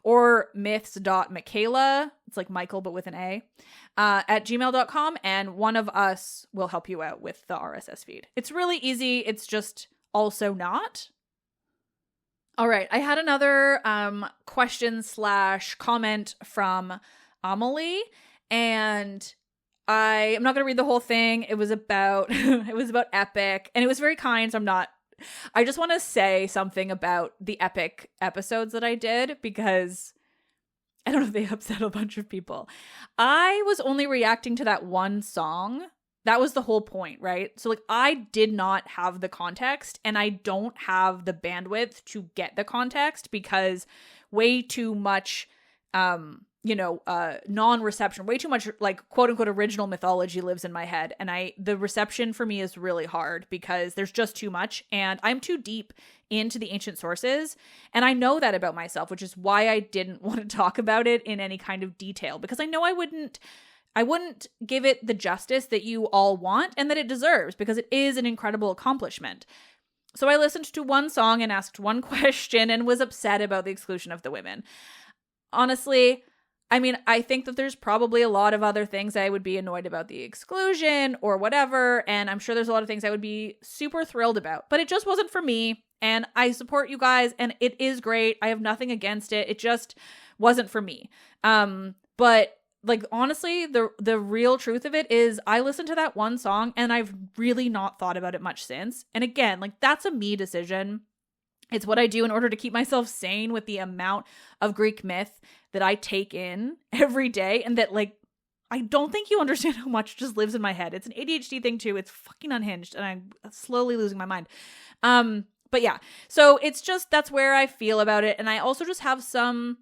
or myths.michaela, it's like Michael but with an A, at gmail.com, and one of us will help you out with the RSS feed. It's really easy. It's just also not. All right. I had another question/comment from Amelie, and I am not going to read the whole thing. It was about epic, and it was very kind. So I just want to say something about the epic episodes that I did, because I don't know if they upset a bunch of people. I was only reacting to that one song. That was the whole point, right? So like, I did not have the context, and I don't have the bandwidth to get the context, because way too much non-reception, way too much like quote unquote original mythology lives in my head. And the reception for me is really hard, because there's just too much, and I'm too deep into the ancient sources. And I know that about myself, which is why I didn't want to talk about it in any kind of detail, because I know I wouldn't give it the justice that you all want and that it deserves, because it is an incredible accomplishment. So I listened to one song and asked one question and was upset about the exclusion of the women. Honestly, I mean, I think that there's probably a lot of other things I would be annoyed about the exclusion or whatever, and I'm sure there's a lot of things I would be super thrilled about, but it just wasn't for me, and I support you guys, and it is great. I have nothing against it. It just wasn't for me. But like, honestly, the real truth of it is I listened to that one song and I've really not thought about it much since. And again, like, that's a me decision. It's what I do in order to keep myself sane with the amount of Greek myth that I take in every day, and that, like, I don't think you understand how much just lives in my head. It's an ADHD thing too. It's fucking unhinged, and I'm slowly losing my mind. But yeah, so it's just, that's where I feel about it. And I also just have some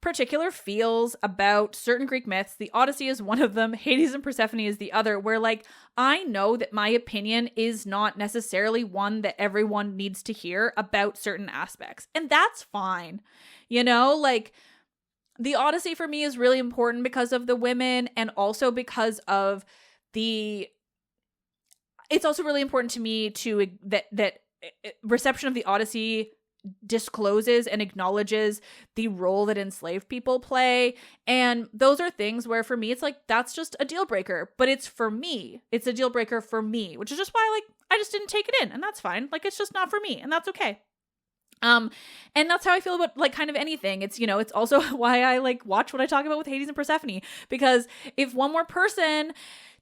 particular feels about certain Greek myths. The Odyssey is one of them. Hades and Persephone is the other, where like, I know that my opinion is not necessarily one that everyone needs to hear about certain aspects. And that's fine. You know, like, the Odyssey for me is really important because of the women, and also because of it's also really important to me that reception of the Odyssey discloses and acknowledges the role that enslaved people play. And those are things where for me, it's like, that's just a deal breaker, but it's for me. It's a deal breaker for me, which is just why, like, I just didn't take it in, and that's fine. Like, it's just not for me, and that's okay. And that's how I feel about, like, kind of anything. It's, you know, it's also why I, like, watch what I talk about with Hades and Persephone, because if one more person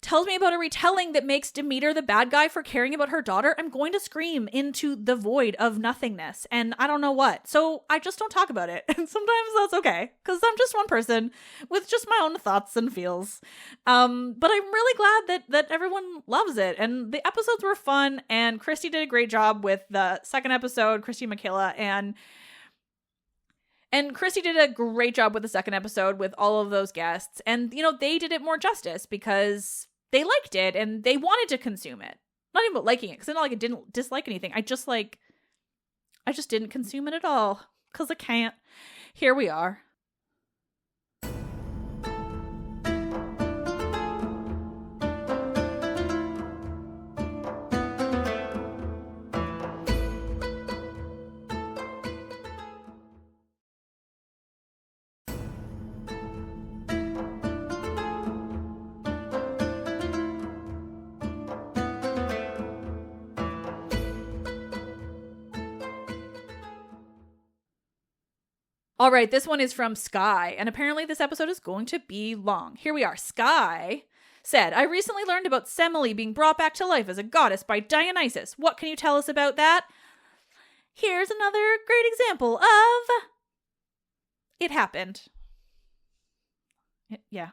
tells me about a retelling that makes Demeter the bad guy for caring about her daughter, I'm going to scream into the void of nothingness, and I don't know what. So I just don't talk about it. And sometimes that's okay, because I'm just one person with just my own thoughts and feels. But I'm really glad that everyone loves it, and the episodes were fun, and Christy did a great job with the second episode, Christy and Michaela, and Christy did a great job with the second episode with all of those guests. And, you know, they did it more justice because they liked it and they wanted to consume it. Not even about liking it, because it's not like I didn't dislike anything. I just didn't consume it at all, because I can't. Here we are. All right, this one is from Sky, and apparently this episode is going to be long. Here we are. Sky said, I recently learned about Semele being brought back to life as a goddess by Dionysus. What can you tell us about that? Here's another great example of it happened. Yeah.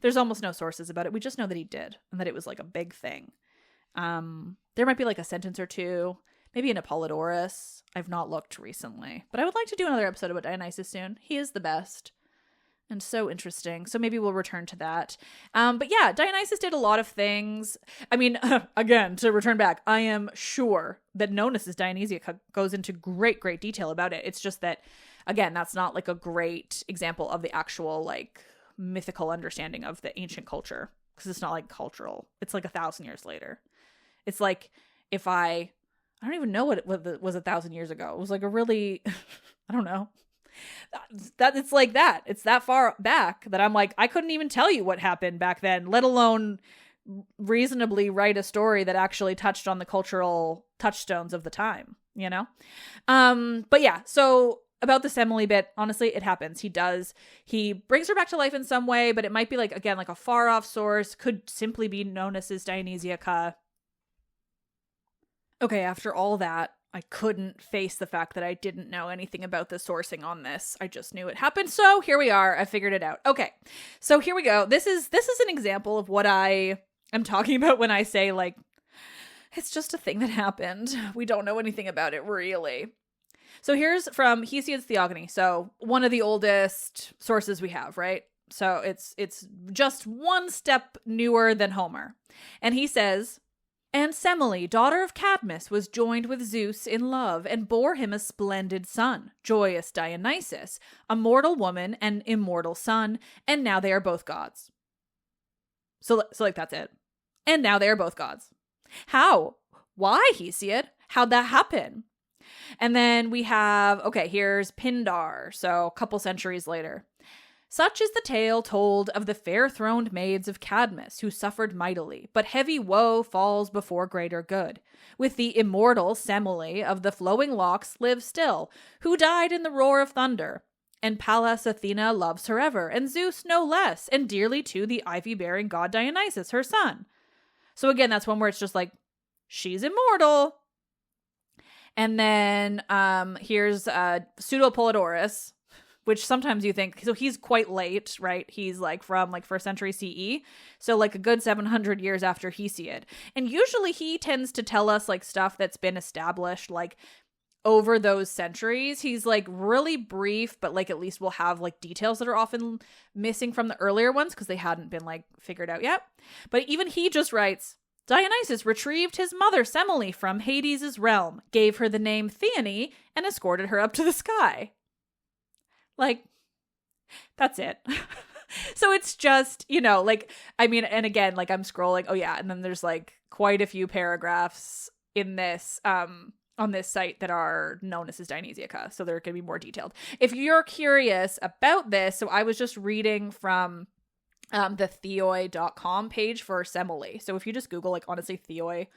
There's almost no sources about it. We just know that he did, and that it was like a big thing. There might be like a sentence or two. Maybe in Apollodorus. I've not looked recently. But I would like to do another episode about Dionysus soon. He is the best. And so interesting. So maybe we'll return to that. But yeah, Dionysus did a lot of things. I mean, again, to return back, I am sure that Nonus's Dionysia goes into great, great detail about it. It's just that, again, that's not like a great example of the actual like mythical understanding of the ancient culture. Because it's not like cultural. It's like 1,000 years later. It's like if I don't even know what was 1,000 years ago. It was like a really, I don't know. That it's like that. It's that far back that I'm like, I couldn't even tell you what happened back then, let alone reasonably write a story that actually touched on the cultural touchstones of the time, you know? But yeah, so about the Semele bit, honestly, it happens. He brings her back to life in some way, but it might be like, again, like a far off source, could simply be known as Dionysiaca. Okay, after all that, I couldn't face the fact that I didn't know anything about the sourcing on this. I just knew it happened. So here we are. I figured it out. Okay. So here we go. This is an example of what I am talking about when I say like, it's just a thing that happened. We don't know anything about it really. So here's from Hesiod's Theogony. So one of the oldest sources we have, right? So it's just one step newer than Homer. And he says, "And Semele, daughter of Cadmus, was joined with Zeus in love, and bore him a splendid son, joyous Dionysus, a mortal woman and immortal son, and now they are both gods." So like that's it. And now they are both gods. How? Why, Hesiod? How'd that happen? And then we have, okay, here's Pindar, so a couple centuries later. "Such is the tale told of the fair-throned maids of Cadmus, who suffered mightily, but heavy woe falls before greater good. With the immortal Semele of the flowing locks lives still, who died in the roar of thunder. And Pallas Athena loves her ever, and Zeus no less, and dearly too the ivy-bearing god Dionysus, her son." So again, that's one where it's just like, she's immortal. And then here's Pseudo-Polydorus, which sometimes you think, so he's quite late, right? He's like from like 1st century CE. So like a good 700 years after Hesiod. And usually he tends to tell us like stuff that's been established like over those centuries. He's like really brief, but like at least we'll have like details that are often missing from the earlier ones because they hadn't been like figured out yet. But even he just writes, "Dionysus retrieved his mother Semele from Hades' realm, gave her the name Theone, and escorted her up to the sky." Like, that's it. So it's just, you know, like, I mean, and again, like I'm scrolling. Oh yeah. And then there's like quite a few paragraphs in this, on this site that are known as Dionysiaca. So they're going to be more detailed. If you're curious about this, so I was just reading from the theoi.com page for Semele. So if you just Google, like, honestly, Theoi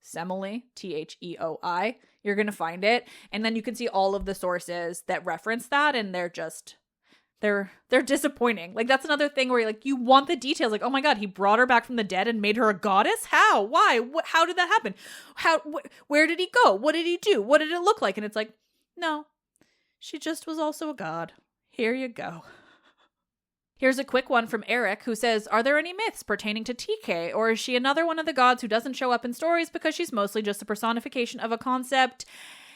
Semele, Theoi, you're going to find it. And then you can see all of the sources that reference that. And they're just, they're disappointing. Like, that's another thing where like, you want the details. Like, oh my God, he brought her back from the dead and made her a goddess? How? Why? How did that happen? Where did he go? What did he do? What did it look like? And it's like, no, she just was also a god. Here you go. Here's a quick one from Eric who says, "Are there any myths pertaining to TK, or is she another one of the gods who doesn't show up in stories because she's mostly just a personification of a concept?"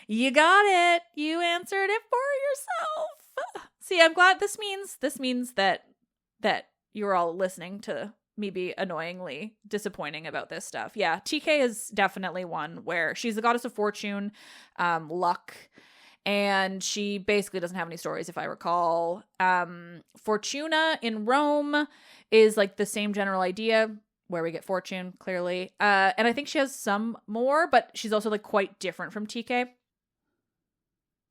You got it. You answered it for yourself. See, I'm glad this means that you're all listening to me be annoyingly disappointing about this stuff. Yeah, TK is definitely one where she's the goddess of fortune, luck, and she basically doesn't have any stories, if I recall. Fortuna in Rome is like the same general idea, where we get fortune, clearly. And I think she has some more, but she's also like quite different from TK.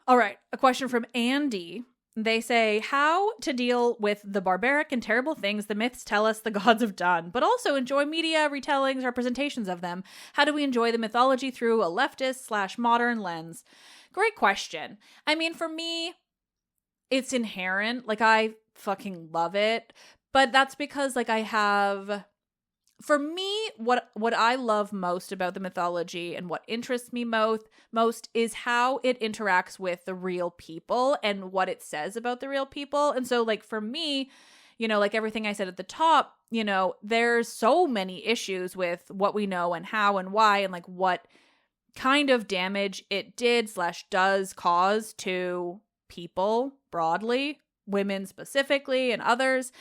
All right, a question from Andy. They say, how to deal with the barbaric and terrible things the myths tell us the gods have done, but also enjoy media, retellings, representations of them. How do we enjoy the mythology through a leftist/modern lens? Great question. I mean, for me, it's inherent. Like, I fucking love it. But that's because, like, for me, what I love most about the mythology and what interests me most is how it interacts with the real people and what it says about the real people. And so, like, for me, you know, like everything I said at the top, you know, there's so many issues with what we know and how and why and, like, what kind of damage it did/does cause to people broadly, women specifically, and others.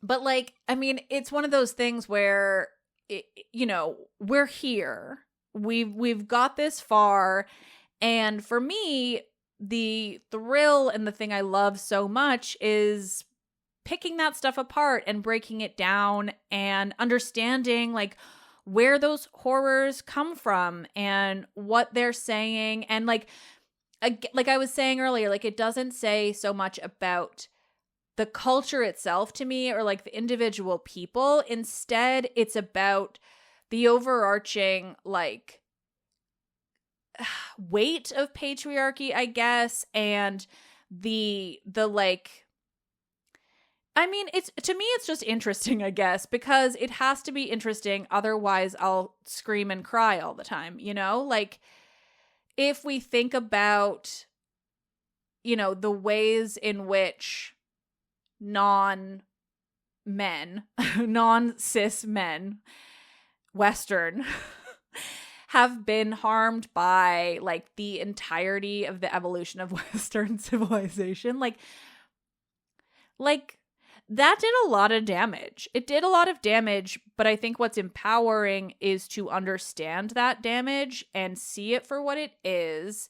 But like, I mean, it's one of those things where, you know, we're here. We've got this far. And for me, the thrill and the thing I love so much is picking that stuff apart and breaking it down and understanding, like, where those horrors come from and what they're saying. And like I was saying earlier, like it doesn't say so much about the culture itself to me or like the individual people. Instead, it's about the overarching like weight of patriarchy, I guess, and the like, I mean, it's, to me, it's just interesting, I guess, because it has to be interesting. Otherwise, I'll scream and cry all the time, you know? Like, if we think about, you know, the ways in which non-cis men, Western, have been harmed by, like, the entirety of the evolution of Western civilization, like, that did a lot of damage. It did a lot of damage, but I think what's empowering is to understand that damage and see it for what it is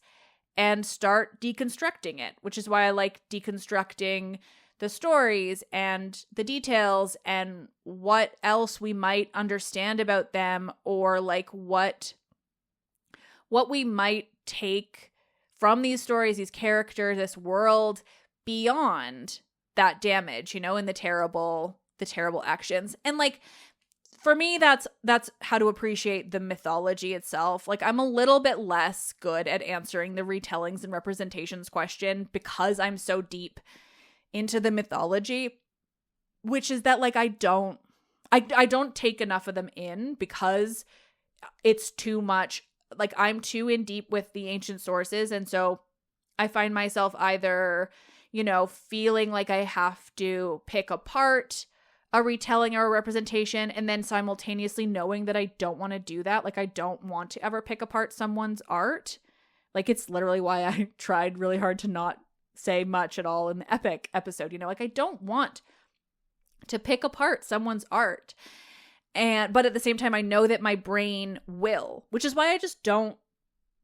and start deconstructing it, which is why I like deconstructing the stories and the details and what else we might understand about them, or like what we might take from these stories, these characters, this world beyond that damage, you know, and the terrible actions. And like, for me, that's how to appreciate the mythology itself. Like, I'm a little bit less good at answering the retellings and representations question because I'm so deep into the mythology, which is that like I don't take enough of them in because it's too much. Like, I'm too in deep with the ancient sources, and so I find myself either, you know, feeling like I have to pick apart a retelling or a representation, and then simultaneously knowing that I don't want to do that. Like, I don't want to ever pick apart someone's art. Like, it's literally why I tried really hard to not say much at all in the epic episode, you know, like I don't want to pick apart someone's art. But at the same time, I know that my brain will, which is why I just don't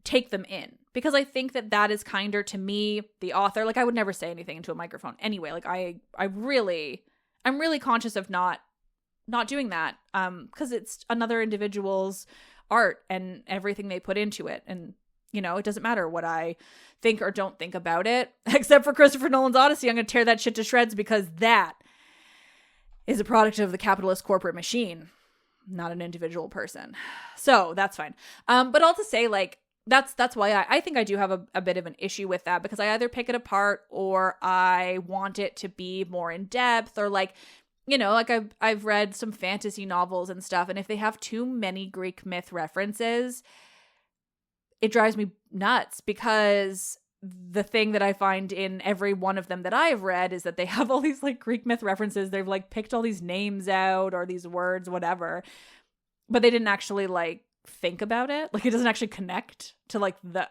take them in, because I think that is kinder to me, the author. Like, I would never say anything into a microphone anyway. Like, I'm really conscious of not doing that, because it's another individual's art and everything they put into it. And, you know, it doesn't matter what I think or don't think about it, except for Christopher Nolan's Odyssey. I'm going to tear that shit to shreds because that is a product of the capitalist corporate machine, not an individual person. So that's fine. But all to say, like, that's why I think I do have a bit of an issue with that, because I either pick it apart or I want it to be more in depth, or like, you know, like I've read some fantasy novels and stuff, and if they have too many Greek myth references, it drives me nuts, because the thing that I find in every one of them that I've read is that they have all these like Greek myth references. They've like picked all these names out or these words, whatever, but they didn't actually like think about it. Like, it doesn't actually connect to like the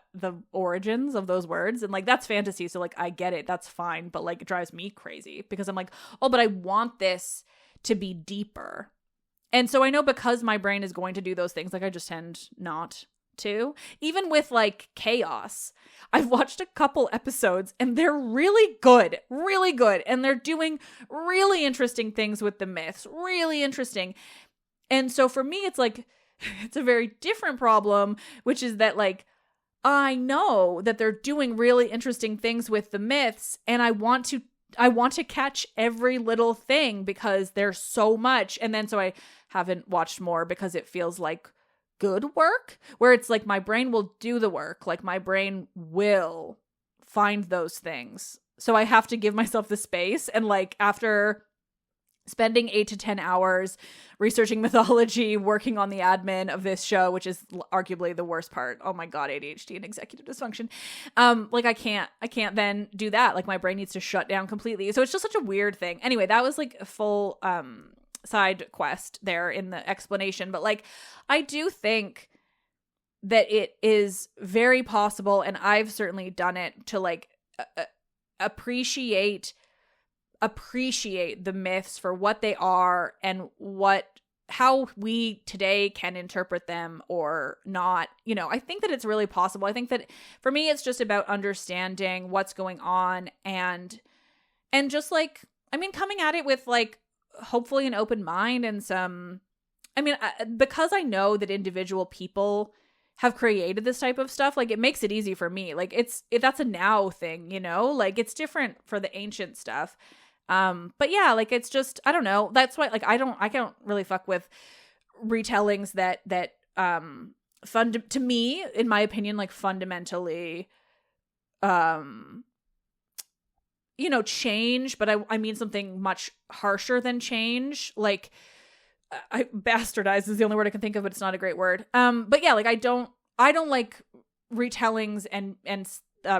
origins of those words. And like, that's fantasy, so like I get it, that's fine, but like it drives me crazy because I'm like, oh, but I want this to be deeper. And so I know, because my brain is going to do those things, like I just tend not to. Even with like chaos, I've watched a couple episodes and they're really good, and they're doing really interesting things with the myths, really interesting. And so for me, it's like, it's a very different problem, which is that like, I know that they're doing really interesting things with the myths, and I want to catch every little thing because there's so much. And then so I haven't watched more because it feels like good work, where it's like my brain will do the work, like my brain will find those things. So I have to give myself the space. And like, after spending 8 to 10 hours researching mythology, working on the admin of this show, which is arguably the worst part. Oh my God, ADHD and executive dysfunction. Like I can't then do that. Like, my brain needs to shut down completely. So it's just such a weird thing. Anyway, that was like a full, side quest there in the explanation. But like, I do think that it is very possible, and I've certainly done it, to like appreciate the myths for what they are and how we today can interpret them or not. You know, I think that it's really possible. I think that for me, it's just about understanding what's going on and just like, I mean, coming at it with like hopefully an open mind and some because I know that individual people have created this type of stuff, like, it makes it easy for me. Like, that's a now thing, you know? Like, it's different for the ancient stuff. But yeah, like, it's just, I don't know. That's why, like, I can't really fuck with retellings that to me, in my opinion, like, fundamentally, you know, change, but I mean something much harsher than change. Like, bastardize is the only word I can think of, but it's not a great word. But yeah, like, I don't like retellings and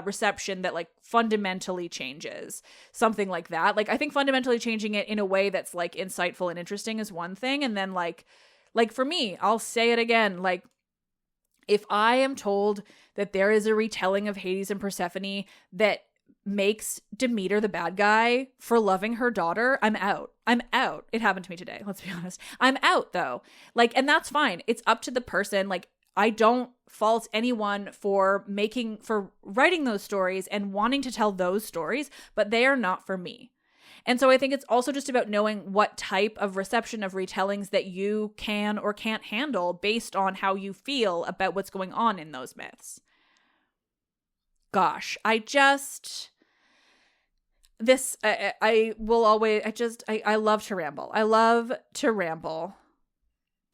reception that, like, fundamentally changes something like that. Like, I think fundamentally changing it in a way that's, like, insightful and interesting is one thing. And then, like for me, I'll say it again, like, if I am told that there is a retelling of Hades and Persephone that makes Demeter the bad guy for loving her daughter, I'm out. It happened to me today, let's be honest. I'm out, though. Like, and that's fine. It's up to the person. Like, I don't fault anyone for writing those stories and wanting to tell those stories, but they are not for me. And so I think it's also just about knowing what type of reception of retellings that you can or can't handle based on how you feel about what's going on in those myths. Gosh, I love to ramble. I love to ramble.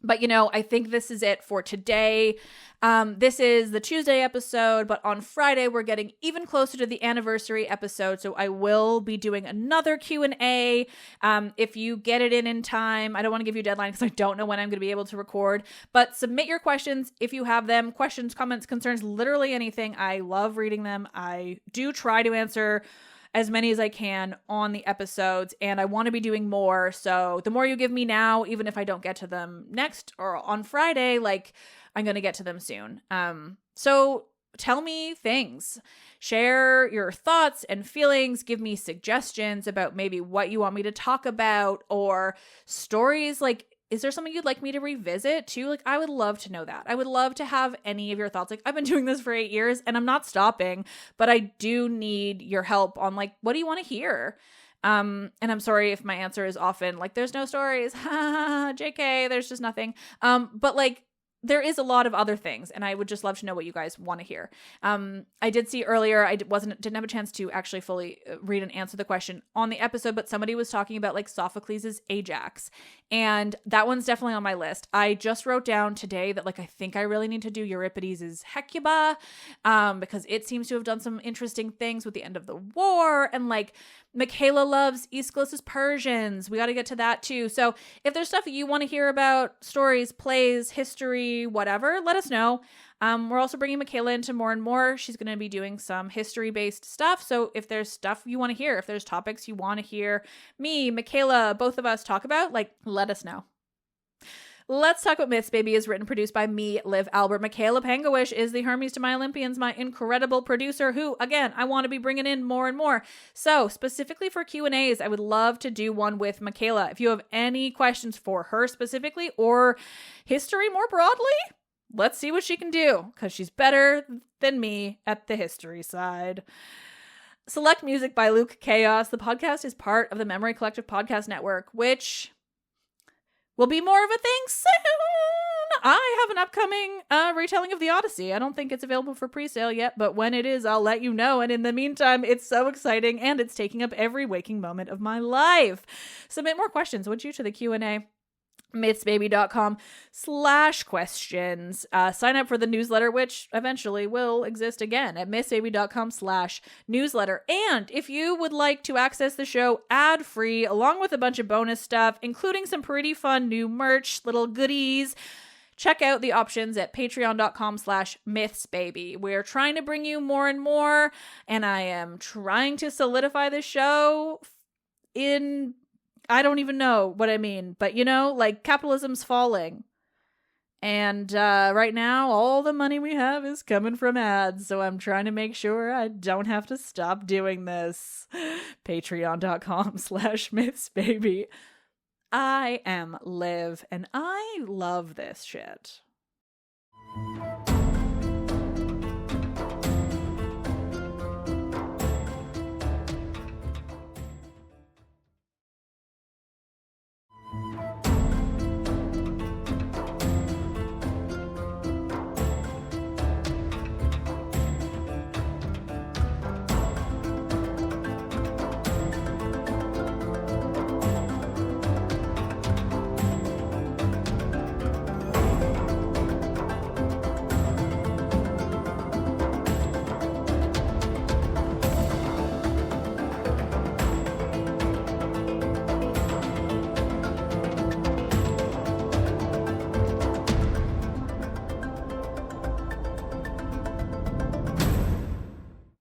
But, you know, I think this is it for today. This is the Tuesday episode, but on Friday, we're getting even closer to the anniversary episode. So I will be doing another Q&A. If you get it in time, I don't want to give you a deadline because I don't know when I'm going to be able to record, but submit your questions if you have them. Questions, comments, concerns, literally anything. I love reading them. I do try to answer as many as I can on the episodes, and I want to be doing more. So the more you give me now, even if I don't get to them next or on Friday, like, I'm going to get to them soon. So tell me things, share your thoughts and feelings, give me suggestions about maybe what you want me to talk about, or stories. Like, is there something you'd like me to revisit too? Like, I would love to know that. I would love to have any of your thoughts. Like, I've been doing this for 8 years and I'm not stopping, but I do need your help on, like, what do you want to hear? And I'm sorry if my answer is often like, there's no stories. JK, there's just nothing. But, like, there is a lot of other things, and I would just love to know what you guys want to hear. I did see earlier, I didn't have a chance to actually fully read and answer the question on the episode, but somebody was talking about, like, Sophocles' Ajax, and that one's definitely on my list. I just wrote down today that, like, I think I really need to do Euripides' Hecuba, because it seems to have done some interesting things with the end of the war, and, like, Michaela loves Aeschylus' Persians. We got to get to that too. So if there's stuff you want to hear about, stories, plays, history, whatever, let us know. We're also bringing Michaela into more and more. She's going to be doing some history-based stuff. So if there's stuff you want to hear, if there's topics you want to hear me, Michaela, both of us talk about, like, let us know. Let's Talk About Myths, Baby is written and produced by me, Liv Albert. Michaela Pangawish is the Hermes to my Olympians, my incredible producer who, again, I want to be bringing in more and more. So specifically for Q&As, I would love to do one with Michaela. If you have any questions for her specifically or history more broadly, let's see what she can do, because she's better than me at the history side. Select music by Luke Chaos. The podcast is part of the Memory Collective Podcast Network, which will be more of a thing soon. I have an upcoming retelling of the Odyssey. I don't think it's available for pre-sale yet, but when it is, I'll let you know. And in the meantime, it's so exciting, and it's taking up every waking moment of my life. Submit more questions, would you, to the Q&A. mythsbaby.com/questions. Sign up for the newsletter, which eventually will exist again at mythsbaby.com/newsletter. And if you would like to access the show ad-free, along with a bunch of bonus stuff, including some pretty fun new merch, little goodies, check out the options at patreon.com/mythsbaby. We're trying to bring you more and more, and I am trying to solidify the show in, I don't even know what I mean, but, you know, like, capitalism's falling. And right now, all the money we have is coming from ads, so I'm trying to make sure I don't have to stop doing this. Patreon.com/mythsbaby. I am Liv, and I love this shit.